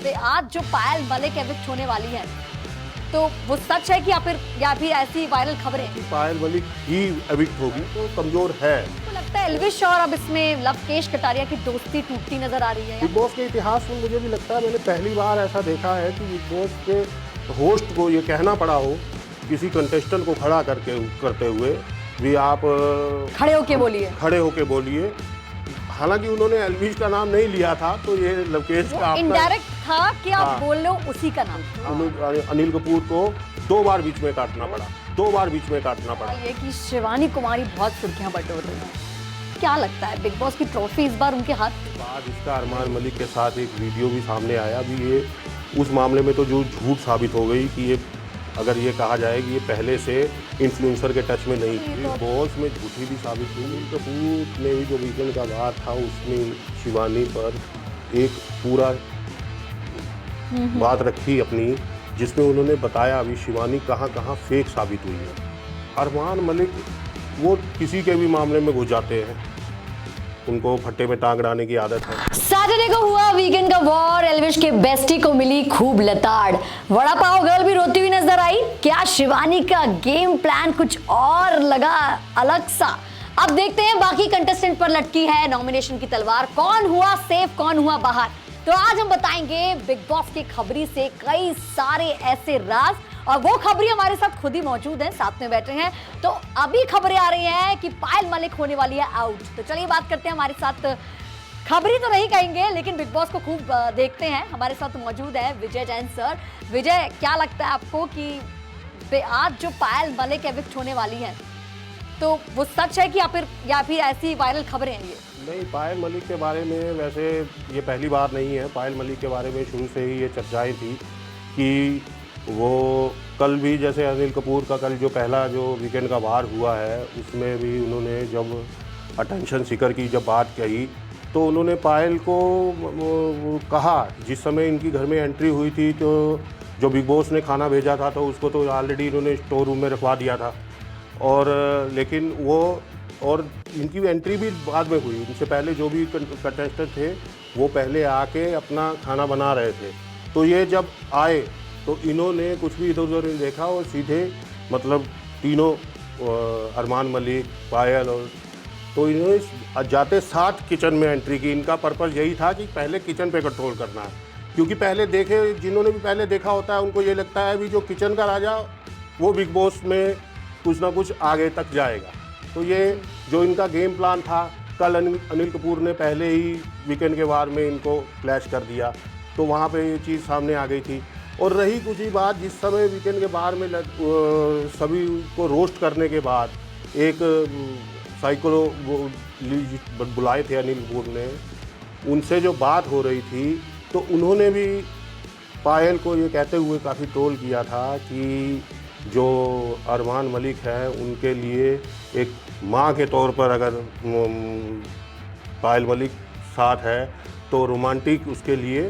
आज जो पायल मलिक एविक्ट होने वाली है, तो वो सच है कि या फिर ऐसी वायरल खबरें हैं? पायल मलिक ही एविक्ट होगी तो कमजोर है। तो लगता है एल्विश और अब इसमें लवकेश कटारिया की दोस्ती टूटती नजर आ रही है। बिग बॉस के इतिहास में मुझे भी लगता है मैंने पहली बार ऐसा देखा है कि बिग बॉस के होस्ट को ये कहना पड़ा हो किसी कंटेस्टेंट को खड़ा करते हुए भी आप खड़े होके बोलिए। हालांकि उन्होंने एल्विश का नाम नहीं लिया था, तो ये लवकेश का इनडायरेक्ट था कि आप बोल लो उसी का नाम। अनिल कपूर को 2 बार बीच में काटना पड़ा। ये कि शिवानी कुमारी बहुत सुर्खियां बटोर रही है, क्या लगता है बिग बॉस की ट्रॉफी इस बार उनके हाथ? बाद इसका अरमान मलिक के साथ एक वीडियो भी सामने आया भी, ये उस मामले में तो जो झूठ साबित हो गई कि ये अगर ये कहा जाए कि ये पहले से इन्फ्लुएंसर के टच में नहीं थी, बॉस में झूठी भी साबित हुई। अनिल कपूर ने भी जो वीकेंड का वार था उसमें शिवानी पर एक पूरा बात रखी अपनी, जिसमें उन्होंने बताया अभी शिवानी कहाँ फेक साबित हुई है। अरमान मलिक वो किसी के भी मामले में घुस जाते हैं, उनको फट्टे में टांग डालने की आदत है। सैटरडे को हुआ वीकेंड का वॉर, एल्विश के बेस्टी को मिली खूब लताड़, वड़ा पाव गर्ल भी रोती हुई नजर आई। क्या शिवानी का गेम प्लान कुछ और लगा अलग सा? अब देखते हैं बाकी कंटेस्टेंट पर लटकी है नॉमिनेशन की तलवार, कौन हुआ सेफ कौन हुआ बाहर। तो आज हम बताएंगे बिग बॉस की खबरी से कई सारे ऐसे राज, और वो खबरी हमारे साथ खुद ही मौजूद हैं, साथ में बैठे हैं। तो अभी खबरें आ रही हैं कि पायल मलिक होने वाली है आउट। तो चलिए बात करते हैं, हमारे साथ खबरी तो नहीं कहेंगे लेकिन बिग बॉस को खूब देखते हैं, हमारे साथ मौजूद है विजय जैन सर। विजय, क्या लगता है आपको कि आज जो पायल मलिक एविक्ट होने वाली है, तो वो सच है कि या फिर ऐसी वायरल खबरें हैं? ये नहीं, पायल मलिक के बारे में वैसे ये पहली बार नहीं है। पायल मलिक के बारे में शुरू से ही ये चर्चाएं थी कि वो कल भी, जैसे अनिल कपूर का कल जो पहला जो वीकेंड का वार हुआ है उसमें भी उन्होंने जब अटेंशन सीकर की जब बात कही तो उन्होंने पायल को कहा, जिस समय इनकी घर में एंट्री हुई थी तो जो बिग बॉस ने खाना भेजा था तो उसको तो ऑलरेडी इन्होंने स्टोर रूम में रखवा दिया था, और लेकिन वो और इनकी एंट्री भी बाद में हुई। उनसे पहले जो भी कंटेस्टेंट थे वो पहले आके अपना खाना बना रहे थे, तो ये जब आए तो इन्होंने कुछ भी इधर उधर नहीं देखा और सीधे मतलब तीनों अरमान मलिक, पायल, और तो इन्होंने जाते साथ किचन में एंट्री की। इनका पर्पस यही था कि पहले किचन पे कंट्रोल करना है, क्योंकि पहले जिन्होंने भी पहले देखा होता है उनको ये लगता है भी जो किचन का राजा वो बिग बॉस में कुछ ना कुछ आगे तक जाएगा। तो ये जो इनका गेम प्लान था, कल अनिल कपूर ने पहले ही वीकेंड के वार में इनको क्लैश कर दिया, तो वहाँ पे ये चीज़ सामने आ गई थी। और रही कुछ ही बात, जिस समय वीकेंड के बार में सभी को रोस्ट करने के बाद एक साइकोलो बुलाए थे अनिल कपूर ने, उनसे जो बात हो रही थी तो उन्होंने भी पायल को ये कहते हुए काफ़ी ट्रोल किया था कि जो अरमान मलिक है उनके लिए एक माँ के तौर पर अगर पायल मलिक साथ है तो रोमांटिक उसके लिए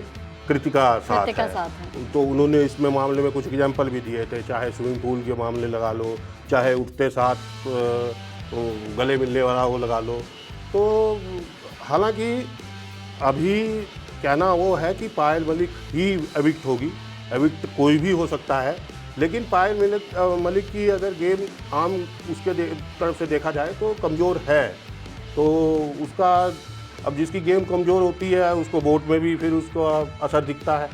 कृतिका साथ है। तो उन्होंने इसमें मामले में कुछ एग्जाम्पल भी दिए थे, चाहे स्विमिंग पूल के मामले लगा लो, चाहे उठते साथ गले मिलने वाला वो लगा लो। तो हालांकि अभी कहना वो है कि पायल मलिक ही एविक्ट होगी, एविक्ट कोई भी हो सकता है, लेकिन पायल मलिक की अगर गेम आम उसके तरफ से देखा जाए तो कमज़ोर है, तो उसका अब जिसकी गेम कमज़ोर होती है उसको वोट में भी फिर उसको असर दिखता है।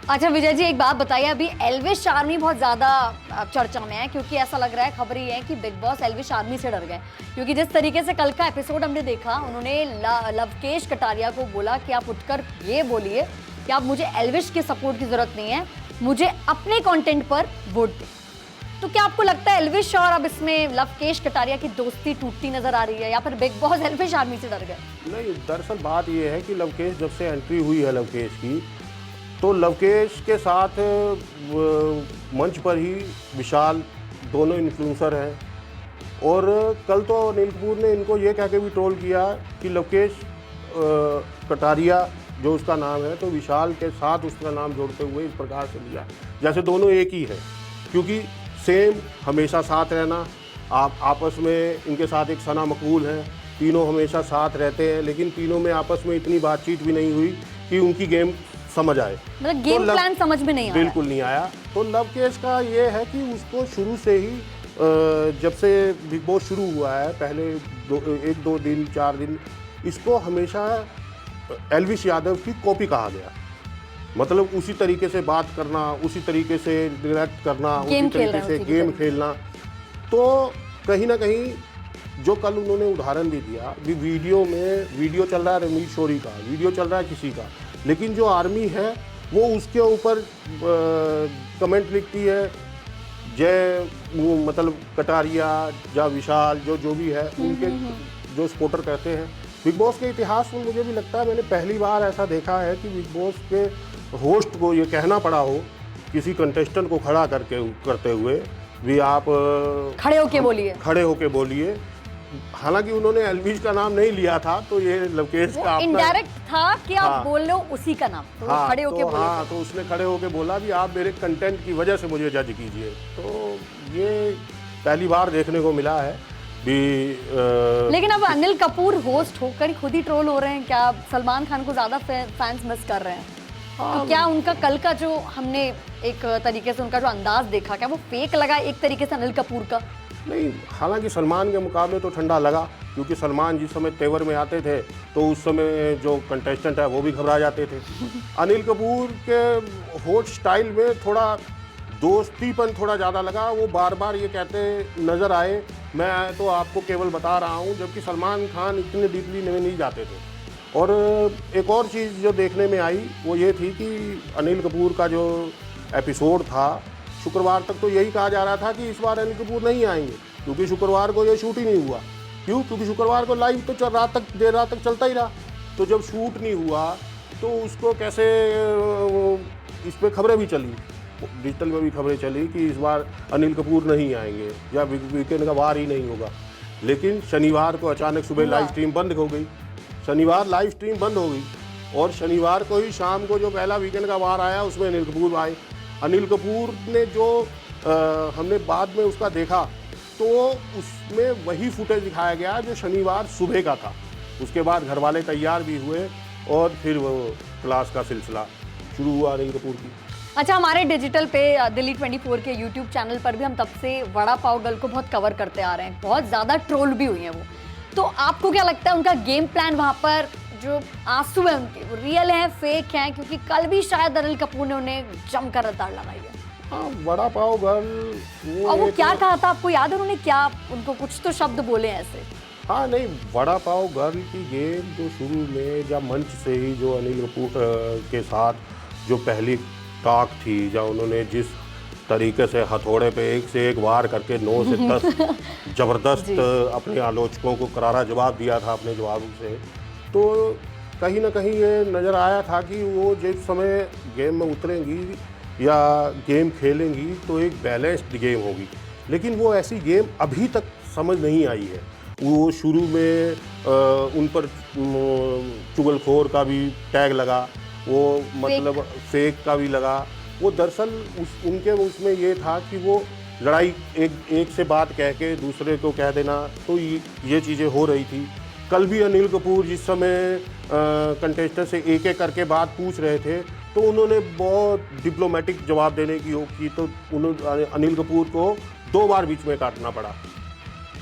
अच्छा विजय जी, एक बात बताइए, अभी एल्विश आर्मी बहुत ज़्यादा चर्चा में है, क्योंकि ऐसा लग रहा है, खबर ये है कि बिग बॉस एल्विश आर्मी से डर गए, क्योंकि जिस तरीके से कल का एपिसोड हमने देखा, उन्होंने लवकेश कटारिया को बोला कि आप उठकर ये बोलिए कि आप मुझे एल्विश के सपोर्ट की ज़रूरत नहीं है, मुझे अपने कंटेंट पर वोट दें। तो क्या आपको लगता है एल्विश और अब इसमें लवकेश कटारिया की दोस्ती टूटती नजर आ रही है, या फिर बिग बॉस एल्विश आर्मी से डर गए? नहीं, दरअसल बात यह है कि लवकेश जब से एंट्री हुई है लवकेश की, तो लवकेश के साथ मंच पर ही विशाल दोनों इन्फ्लुएंसर हैं, और कल तो अनिल कपूर ने इनको ये कह के भी ट्रोल किया कि लवकेश कटारिया जो उसका नाम है तो विशाल के साथ उसका नाम जोड़ते हुए इस प्रकार से लिया जैसे दोनों एक ही है, क्योंकि सेम हमेशा साथ रहना, आप आपस में इनके साथ एक सना मकबूल है, तीनों हमेशा साथ रहते हैं, लेकिन तीनों में आपस में इतनी बातचीत भी नहीं हुई कि उनकी गेम समझ आए। मतलब गेम प्लान समझ में नहीं आया। बिल्कुल नहीं आया। तो लवकेश का ये है कि उसको शुरू से ही जब से बिग बॉस शुरू हुआ है, पहले 1-2 दिन 4 दिन, इसको हमेशा एल्विश यादव की कॉपी कहा गया। मतलब उसी तरीके से बात करना, उसी तरीके से रिएक्ट करना, उसी तरीके से गेम खेलना। तो कहीं ना कहीं जो कल उन्होंने उदाहरण भी दिया, वीडियो चल रहा है रणवीर शोरी का, वीडियो चल रहा है किसी का, लेकिन जो आर्मी है वो उसके ऊपर कमेंट लिखती है, जय मतलब कटारिया या विशाल जो भी है, उनके जो सपोर्टर कहते हैं। बिग बॉस के इतिहास में मुझे भी लगता है मैंने पहली बार ऐसा देखा है कि बिग बॉस के होस्ट को ये कहना पड़ा हो किसी कंटेस्टेंट को खड़ा करते हुए भी आप खड़े होके बोलिए। हालांकि उन्होंने एल्विश का नाम नहीं लिया था, तो ये लवकेश का इनडायरेक्ट था कि आप बोल लो उसी का नाम, तो खड़े होके बोले। हाँ, तो उसने खड़े होके बोला भी आप मेरे कंटेंट की वजह से मुझे जज कीजिए। तो ये पहली बार देखने को मिला है भी। लेकिन अब अनिल कपूर होस्ट होकर ही खुद ही ट्रोल हो रहे हैं, क्या सलमान खान को ज्यादा फैंस मिस कर रहे हैं? तो क्या उनका कल का जो हमने एक तरीके से उनका जो अंदाज देखा, क्या वो फेक लगा एक तरीके से अनिल कपूर का? नहीं, हालांकि सलमान के मुकाबले तो ठंडा लगा, क्योंकि सलमान जिस समय तेवर में आते थे तो उस समय जो कंटेस्टेंट है वो भी घबरा जाते थे। अनिल कपूर के होस्ट स्टाइल में थोड़ा दोस्तीपन थोड़ा ज़्यादा लगा। वो बार बार ये कहते नज़र आए, मैं तो आपको केवल बता रहा हूँ, जबकि सलमान खान इतने डीपली नहीं जाते थे। और एक और चीज़ जो देखने में आई वो ये थी कि अनिल कपूर का जो एपिसोड था, शुक्रवार तक तो यही कहा जा रहा था कि इस बार अनिल कपूर नहीं आएंगे, क्योंकि शुक्रवार को ये शूट ही नहीं हुआ। क्यों? क्योंकि शुक्रवार को लाइव तो देर रात तक चलता ही रहा। तो जब शूट नहीं हुआ तो उसको कैसे, इस पर खबरें भी चली, डिजिटल में भी खबरें चली कि इस बार अनिल कपूर नहीं आएंगे या वीकेंड का वार ही नहीं होगा। लेकिन शनिवार को अचानक सुबह लाइव स्ट्रीम बंद हो गई, शनिवार लाइव स्ट्रीम बंद हो गई, और शनिवार को ही शाम को जो पहला वीकेंड का वार आया उसमें अनिल कपूर आए। अनिल कपूर ने जो हमने बाद में उसका देखा, तो उसमें वही फुटेज दिखाया गया जो शनिवार सुबह का था। उसके बाद घर वाले तैयार भी हुए और फिर वो क्लास का सिलसिला शुरू हुआ अनिल कपूर की। अच्छा, हमारे डिजिटल पे दिल्ली 24 के यूट्यूब चैनल पर भी हम तब से वड़ा पाव गर्ल को बहुत कवर करते आ रहे हैं, बहुत ज़्यादा ट्रोल भी हुई हैं वो। तो आपको क्या लगता है उनका गेम प्लान वहाँ पर जो आंसू है उनके, वो रियल है फेक है? क्योंकि कल भी शायद अनिल कपूर ने उन्हें जमकर रताड़ लगाई है। हाँ, वड़ा पाव गर्ल और वो क्या कहा था आपको याद है? उन्होंने क्या, उनको कुछ तो शब्द बोले ऐसे? हाँ नहीं, वड़ा पाव गर्ल की गेम जो शुरू में या मंच से ही जो अनिल कपूर के साथ जो पहली टॉक थी, जहाँ उन्होंने जिस तरीके से हथौड़े पे एक से एक वार करके 9 से 10 ज़बरदस्त अपने आलोचकों को करारा जवाब दिया था अपने जवाबों से, तो कहीं ना कहीं ये नज़र आया था कि वो जिस समय गेम में उतरेंगी या गेम खेलेंगी तो एक बैलेंस्ड गेम होगी। लेकिन वो ऐसी गेम अभी तक समझ नहीं आई है। वो शुरू में उन पर चुगलखोर का भी टैग लगा, वो मतलब फेक का भी लगा। वो दरअसल उनके उसमें ये था कि वो लड़ाई एक से बात कह के दूसरे को कह देना, तो ये चीज़ें हो रही थी। कल भी अनिल कपूर जिस समय कंटेस्टेंट से एक एक करके बात पूछ रहे थे, तो उन्होंने बहुत डिप्लोमेटिक जवाब देने की तो उन्होंने अनिल कपूर को 2 बार बीच में काटना पड़ा।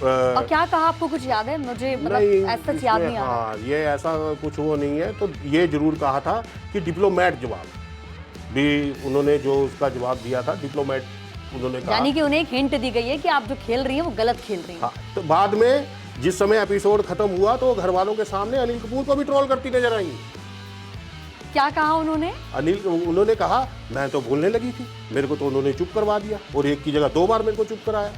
और क्या कहा आपको कुछ याद है? मुझे मतलब ऐसा याद नहीं आ रहा। हाँ, ये ऐसा कुछ वो नहीं है। तो ये जरूर कहा था कि डिप्लोमेट जवाब भी उन्होंने जो उसका जवाब दिया था, डिप्लोमेट उन्होंने कहा। यानी कि उन्हें एक हिंट दी गई है कि आप जो खेल रही हैं वो गलत खेल रही हैं। हाँ, तो बाद में जिस समय एपिसोड खत्म हुआ तो घर वालों के सामने अनिल कपूर को भी ट्रोल करती नजर आई। क्या कहा उन्होंने? उन्होंने कहा मैं तो बोलने लगी थी, मेरे को तो उन्होंने चुप करवा दिया, और एक की जगह 2 बार मेरे को चुप कराया।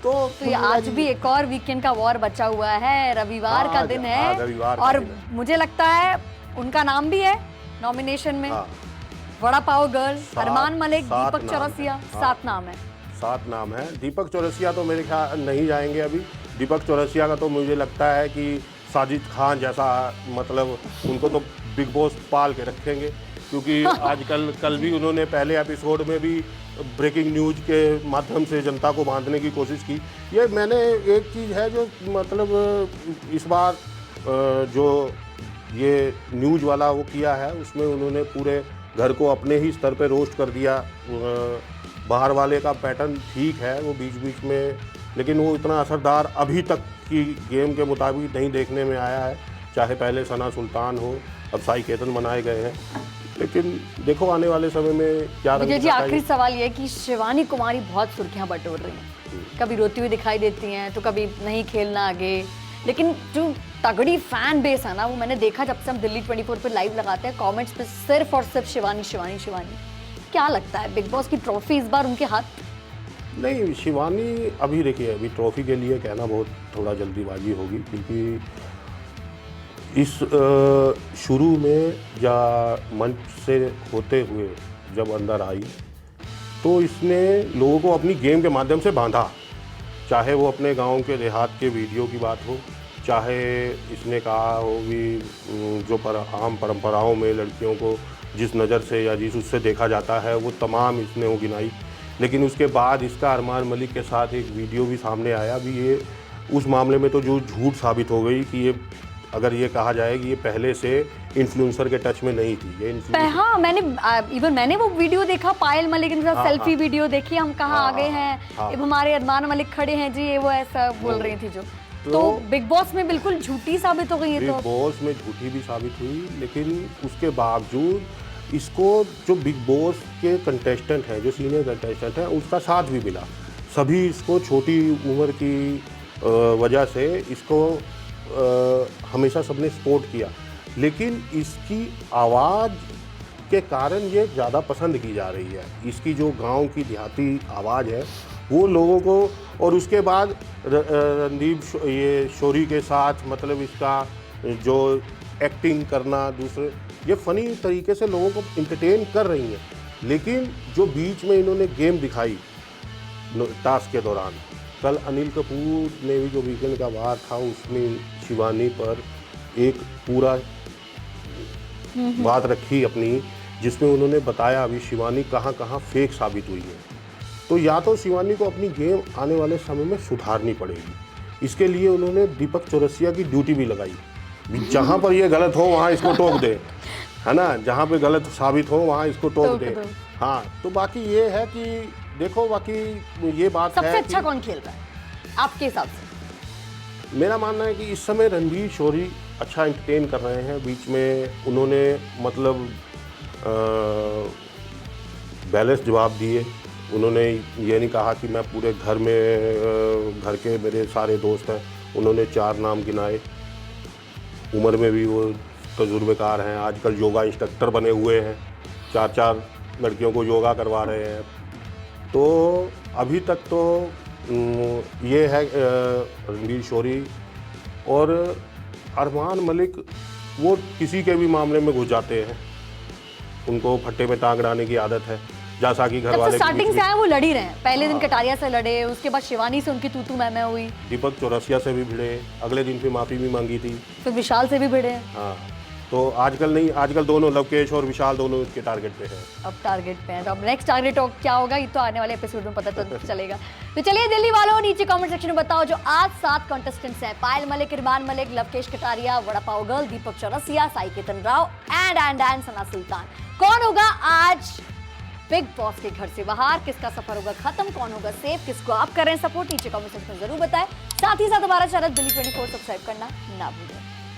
तो ये आज भी एक और वीकेंड का वॉर बचा हुआ है, रविवार का दिन है, और मुझे लगता है उनका नाम भी है नॉमिनेशन में। वड़ा पाव गर्ल, अरमान मलिक, दीपक चौरसिया, 7 नाम है। 7 नाम है। दीपक चौरसिया तो मेरे ख्याल नहीं जाएंगे अभी। दीपक चौरसिया का तो मुझे लगता है कि साजिद खान जैसा, मतलब उनको तो बिग बॉस पाल के रखेंगे, क्योंकि आजकल कल भी उन्होंने पहले एपिसोड में भी ब्रेकिंग न्यूज़ के माध्यम से जनता को बांधने की कोशिश की। ये मैंने एक चीज़ है जो मतलब इस बार जो ये न्यूज़ वाला वो किया है, उसमें उन्होंने पूरे घर को अपने ही स्तर पे रोस्ट कर दिया। बाहर वाले का पैटर्न ठीक है वो बीच बीच में, लेकिन वो इतना असरदार अभी तक की गेम के मुताबिक नहीं देखने में आया है। चाहे पहले सना सुल्तान हो, अब साई केतन बनाए गए हैं, लेकिन देखो आने वाले समय में क्या रंग विजय जी, दिखाई। आखिरी सवाल ये है कि शिवानी कुमारी बहुत सुर्खियां बटोर रही हैं, कभी रोती हुई दिखाई देती हैं तो कभी नहीं खेलना आगे, लेकिन जो तगड़ी फैन बेस है ना, वो मैंने देखा जब से हम दिल्ली 24 पे लाइव लगाते हैं, कमेंट्स पे सिर्फ और सिर्फ शिवानी शिवानी शिवानी। क्या लगता है बिग बॉस की ट्रॉफी इस बार उनके हाथ? नहीं, शिवानी अभी देखिए, अभी ट्रॉफी के लिए कहना बहुत थोड़ा जल्दीबाजी होगी, क्योंकि इस शुरू में या मंच से होते हुए जब अंदर आई तो इसने लोगों को अपनी गेम के माध्यम से बांधा। चाहे वो अपने गांव के देहात के वीडियो की बात हो, चाहे इसने कहा हो कि जो आम परंपराओं में लड़कियों को जिस नज़र से या जिस उससे देखा जाता है वो तमाम इसने वो गिनाई। लेकिन उसके बाद इसका अरमान मलिक के साथ एक वीडियो भी सामने आया, भी ये उस मामले में तो जो झूठ साबित हो गई कि ये, अगर ये कहा जाए कि ये पहले से इन्फ्लुएंसर के टच में नहीं थी, ये हाँ, मैंने वो वीडियो देखा, पायल मलिक के साथ सेल्फी वीडियो देखी, हम कहाँ आ गए हैं, अब हमारे अरमान मलिक खड़े हैं जी, ये वो ऐसा बोल रही थी जो, तो बिग बॉस में बिल्कुल झूठी साबित हो गई है। बिग बॉस में झूठी भी साबित हुई, लेकिन उसके बावजूद इसको जो बिग बॉस के कंटेस्टेंट हैं, जो सीनियर कंटेस्टेंट हैं, उसका साथ भी मिला। सभी इसको छोटी उम्र की वजह से इसको हमेशा सबने सपोर्ट किया, लेकिन इसकी आवाज़ के कारण ये ज़्यादा पसंद की जा रही है। इसकी जो गांव की देहाती आवाज़ है वो लोगों को, और उसके बाद रणदीप ये शोरी के साथ, मतलब इसका जो एक्टिंग करना, दूसरे ये फ़नी तरीके से लोगों को इंटरटेन कर रही हैं। लेकिन जो बीच में इन्होंने गेम दिखाई टास्क के दौरान, कल अनिल कपूर ने भी जो वीकेंड का वार था उसमें शिवानी पर एक पूरा बात रखी अपनी, जिसमें उन्होंने बताया अभी शिवानी कहाँ कहाँ फेक साबित हुई है। तो या तो शिवानी को अपनी गेम आने वाले समय में सुधारनी पड़ेगी। इसके लिए उन्होंने दीपक चौरसिया की ड्यूटी भी लगाई, जहाँ पर ये गलत हो वहाँ इसको टोक दे, है ना, जहाँ पे गलत साबित हो वहाँ इसको टोक दे। हाँ, तो बाकी ये है कि देखो, बाकी ये बात सबसे है अच्छा कौन खेल रहा है आपके हिसाब से? मेरा मानना है कि इस समय रणवीर शोरी अच्छा एंटरटेन कर रहे हैं। बीच में उन्होंने मतलब बैलेंस जवाब दिए। उन्होंने ये नहीं कहा कि मैं पूरे घर में घर के मेरे सारे दोस्त हैं, उन्होंने 4 नाम गिनाए। उम्र में भी वो तजुर्बेकार हैं, आजकल योगा इंस्ट्रक्टर बने हुए हैं, 4 लड़कियों को योगा करवा रहे हैं। तो अभी तक तो ये है रणवीर शोरी। और अरमान मलिक वो किसी के भी मामले में घुस जाते हैं, उनको फट्टे में टांग डालने की आदत है, जैसा कि घर वाले स्टार्टिंग से आए वो लड़ ही रहे हैं। पहले दिन कटारिया से लड़े, उसके बाद शिवानी से उनकी तू मैं हुई, दीपक चौरसिया से भी भिड़े, अगले दिन फिर माफ़ी भी मांगी थी, फिर विशाल से भी भिड़े। हाँ, तो आजकल नहीं, आजकल दोनों लवकेश और विशाल दोनों इसके टारगेट पे हैं। अब टारगेट पे हैं, तो अब नेक्स्ट टारगेट क्या होगा ये तो आने वाले एपिसोड में पता तो चलेगा। तो चलिए दिल्ली वालों, नीचे कमेंट सेक्शन में बताओ जो आज 7 कंटेस्टेंट्स हैं, पायल मलिक, इरमान मलिक, लवकेश कटारिया, वड़ा पाव गर्ल, दीपक चौरसिया, साई केतन राव एंड सना सुल्तान, कौन होगा आज बिग बॉस के घर से बाहर? किसका सफर होगा खत्म, कौन होगा सेफ, किसको आप कर रहे हैं सपोर्ट? नीचे कमेंट सेक्शन में जरूर बताएं। साथ ही साथ हमारा चैनल दिल्ली 24 सब्सक्राइब करना ना भूलें।